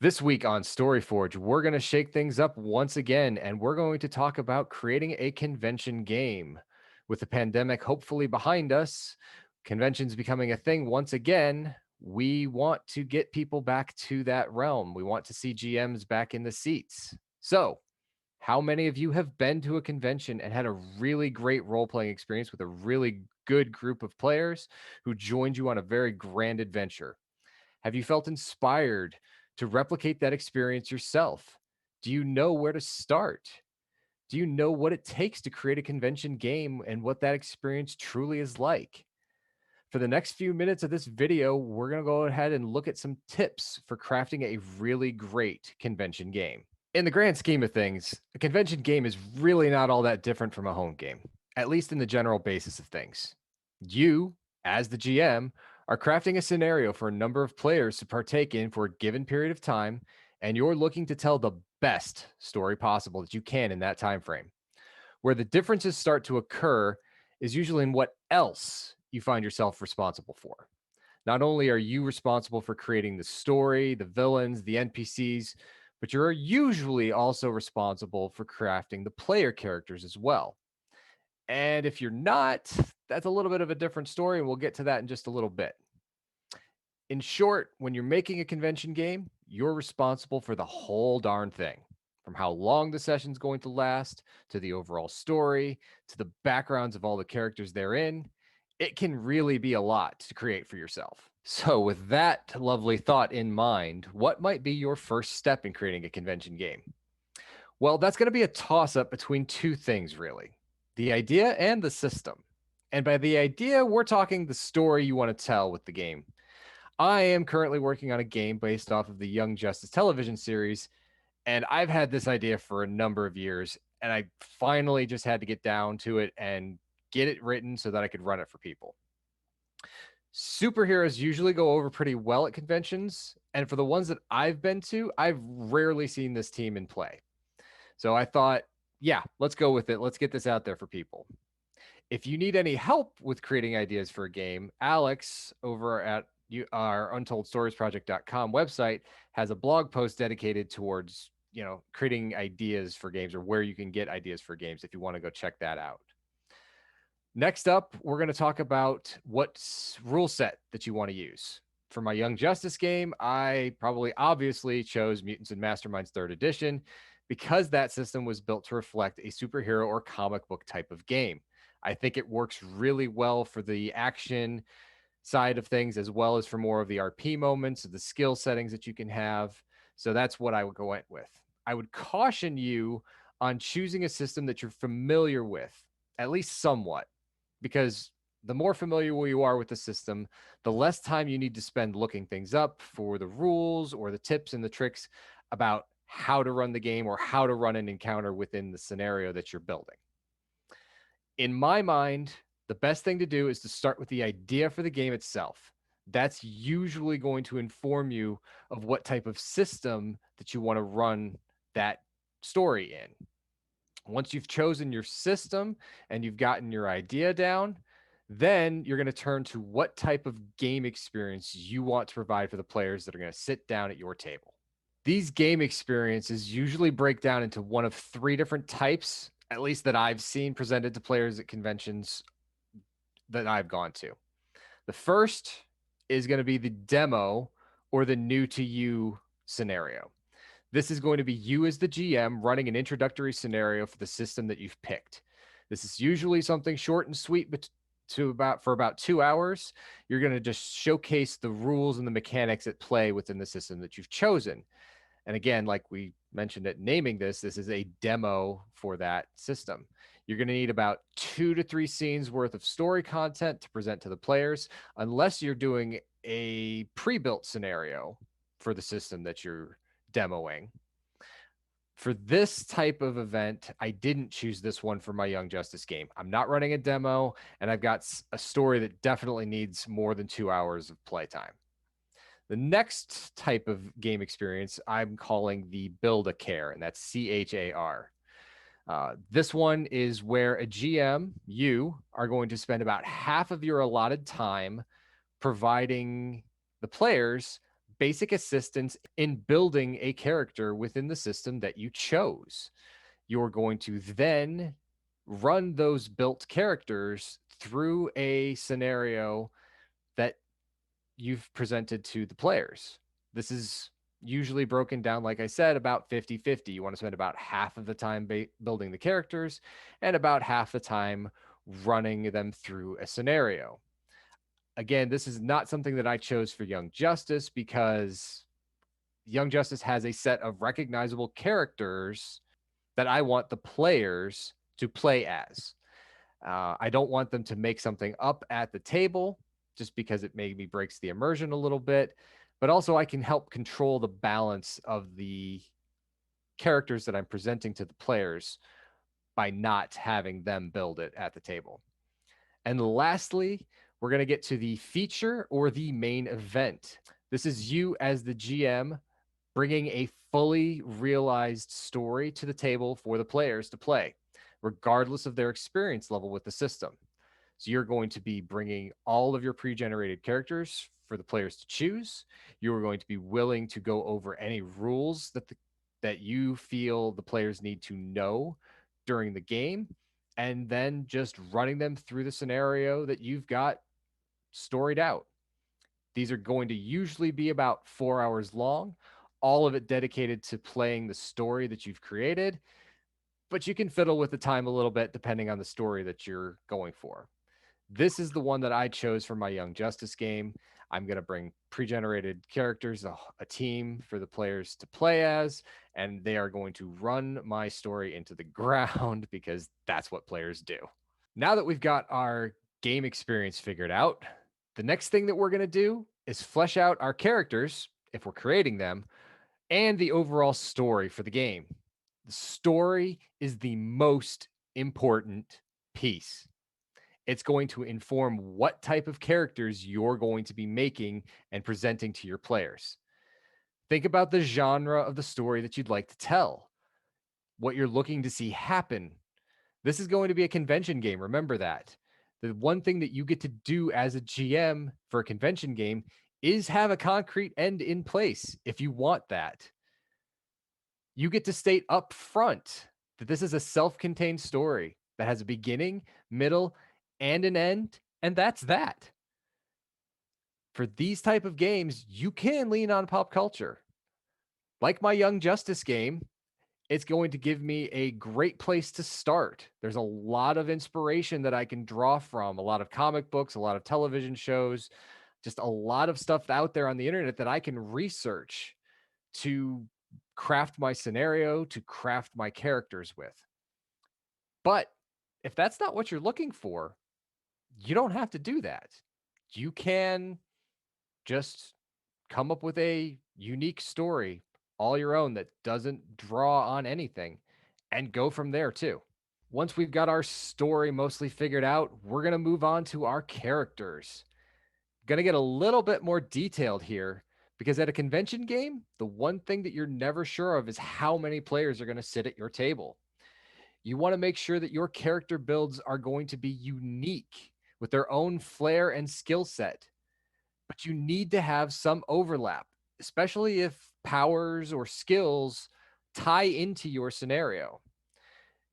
This week on StoryForge, we're going to shake things up once again, and we're going to talk about creating a convention game. With the pandemic hopefully behind us, conventions becoming a thing once again, we want to get people back to that realm. We want to see GMs back in the seats. So, how many of you have been to a convention and had a really great role playing experience with a really good group of players who joined you on a very grand adventure? Have you felt inspired to replicate that experience yourself? Do you know where to start? Do you know what it takes to create a convention game and what that experience truly is like? For the next few minutes of this video, we're going to go ahead and look at some tips for crafting a really great convention game. In the grand scheme of things, a convention game is really not all that different from a home game, at least in the general basis of things. You, as the GM, are crafting a scenario for a number of players to partake in for a given period of time, and you're looking to tell the best story possible that you can in that time frame. Where the differences start to occur is usually in what else you find yourself responsible for. Not only are you responsible for creating the story, the villains, the NPCs, but you're usually also responsible for crafting the player characters as well. And if you're not, that's a little bit of a different story, and we'll get to that in just a little bit. In short, when you're making a convention game, you're responsible for the whole darn thing. From how long the session's going to last, to the overall story, to the backgrounds of all the characters therein. It can really be a lot to create for yourself. So, with that lovely thought in mind, what might be your first step in creating a convention game? Well, that's going to be a toss up between two things, really: the idea and the system. And by the idea, we're talking the story you want to tell with the game. I am currently working on a game based off of the Young Justice television series, and I've had this idea for a number of years, and I finally just had to get down to it and get it written so that I could run it for people. Superheroes usually go over pretty well at conventions, and for the ones that I've been to, I've rarely seen this team in play. So I thought, yeah, let's go with it. Let's get this out there for people. If you need any help with creating ideas for a game, Alex over at our untoldstoriesproject.com website has a blog post dedicated towards, creating ideas for games or where you can get ideas for games if you want to go check that out. Next up, we're going to talk about what rule set that you want to use. For my Young Justice game, I probably obviously chose Mutants and Masterminds 3rd edition because that system was built to reflect a superhero or comic book type of game. I think it works really well for the action side of things as well as for more of the RP moments, the skill settings that you can have. So that's what I would go with. I would caution you on choosing a system that you're familiar with, at least somewhat, because the more familiar you are with the system, the less time you need to spend looking things up for the rules or the tips and the tricks about how to run the game or how to run an encounter within the scenario that you're building. In my mind, the best thing to do is to start with the idea for the game itself. That's usually going to inform you of what type of system that you want to run that story in. Once you've chosen your system and you've gotten your idea down, then you're going to turn to what type of game experience you want to provide for the players that are going to sit down at your table. These game experiences usually break down into one of three different types, at least that I've seen presented to players at conventions that I've gone to. The first is going to be the demo or the new to you scenario. This is going to be you as the GM running an introductory scenario for the system that you've picked. This is usually something short and sweet, but for about 2 hours. You're going to just showcase the rules and the mechanics at play within the system that you've chosen. And again, like we mentioned at naming this is a demo for that system. You're going to need about 2 to 3 scenes worth of story content to present to the players, unless you're doing a pre-built scenario for the system that you're demoing. For this type of event, I didn't choose this one for my Young Justice game. I'm not running a demo, and I've got a story that definitely needs more than 2 hours of playtime. The next type of game experience I'm calling the Build a Care, and that's CHAR. This one is where a GM, you, are going to spend about half of your allotted time providing the players basic assistance in building a character within the system that you chose. You're going to then run those built characters through a scenario that you've presented to the players. This is usually broken down, like I said, about 50-50. You want to spend about half of the time building the characters and about half the time running them through a scenario. Again, this is not something that I chose for Young Justice because Young Justice has a set of recognizable characters that I want the players to play as. I don't want them to make something up at the table just because it maybe breaks the immersion a little bit, but also I can help control the balance of the characters that I'm presenting to the players by not having them build it at the table. And lastly, we're going to get to the feature or the main event. This is you as the GM bringing a fully realized story to the table for the players to play, regardless of their experience level with the system. So you're going to be bringing all of your pre-generated characters for the players to choose. You are going to be willing to go over any rules that you feel the players need to know during the game, and then just running them through the scenario that you've got storied out. These are going to usually be about 4 hours long, all of it dedicated to playing the story that you've created, but you can fiddle with the time a little bit depending on the story that you're going for. This is the one that I chose for my Young Justice game. I'm going to bring pre-generated characters, a team for the players to play as, and they are going to run my story into the ground because that's what players do. Now that we've got our game experience figured out, the next thing that we're going to do is flesh out our characters, if we're creating them, and the overall story for the game. The story is the most important piece. It's going to inform what type of characters you're going to be making and presenting to your players. Think about the genre of the story that you'd like to tell, what you're looking to see happen. This is going to be a convention game. Remember that. The one thing that you get to do as a GM for a convention game is have a concrete end in place if you want that. You get to state up front that this is a self-contained story that has a beginning, middle, and an end, and that's that. For these type of games, you can lean on pop culture. Like my Young Justice game, it's going to give me a great place to start. There's a lot of inspiration that I can draw from, a lot of comic books, a lot of television shows, just a lot of stuff out there on the internet that I can research to craft my scenario, to craft my characters with. But if that's not what you're looking for, you don't have to do that. You can just come up with a unique story all your own that doesn't draw on anything and go from there too. Once we've got our story mostly figured out, we're going to move on to our characters. Going to get a little bit more detailed here because at a convention game, the one thing that you're never sure of is how many players are going to sit at your table. You want to make sure that your character builds are going to be unique with their own flair and skill set, but you need to have some overlap, especially if powers or skills tie into your scenario.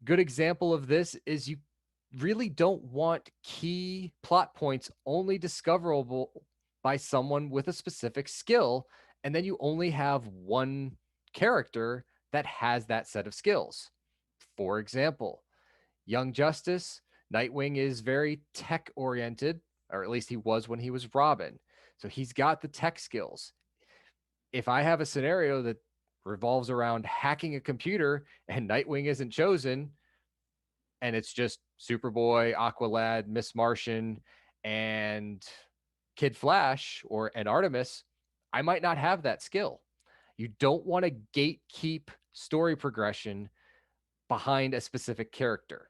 Good example of this is you really don't want key plot points only discoverable by someone with a specific skill, and then you only have one character that has that set of skills. For example, Young Justice, Nightwing is very tech oriented, or at least he was when he was Robin. So he's got the tech skills. If I have a scenario that revolves around hacking a computer and Nightwing isn't chosen, and it's just Superboy, Aqualad, Miss Martian, and Kid Flash or an Artemis, I might not have that skill. You don't want to gatekeep story progression behind a specific character.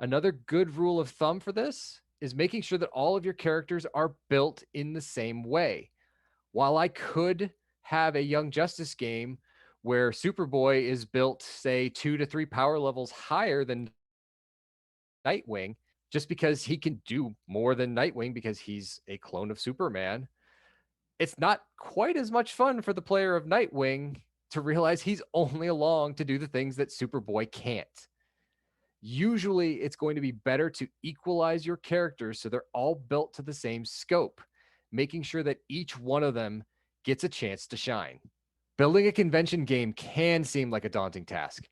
Another good rule of thumb for this is making sure that all of your characters are built in the same way. While I could have a Young Justice game where Superboy is built, say, 2 to 3 power levels higher than Nightwing, just because he can do more than Nightwing because he's a clone of Superman, It's not quite as much fun for the player of Nightwing to realize he's only along to do the things that Superboy can't. Usually, it's going to be better to equalize your characters so they're all built to the same scope, making sure that each one of them gets a chance to shine. Building a convention game can seem like a daunting task,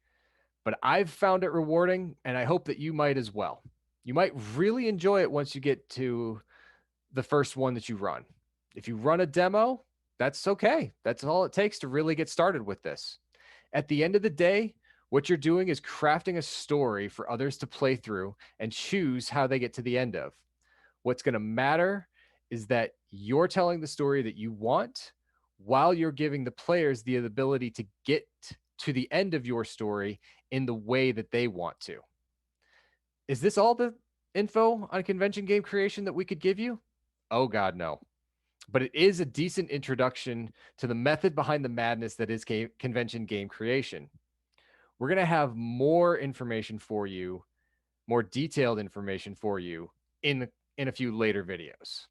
but I've found it rewarding, and I hope that you might as well. You might really enjoy it once you get to the first one that you run. If you run a demo, that's okay. That's all it takes to really get started with this. At the end of the day, what you're doing is crafting a story for others to play through and choose how they get to the end of. What's going to matter is that you're telling the story that you want while you're giving the players the ability to get to the end of your story in the way that they want to. Is this all the info on convention game creation that we could give you? Oh, God, no. But it is a decent introduction to the method behind the madness that is convention game creation. We're going to have more information for you, more detailed information for you in a few later videos.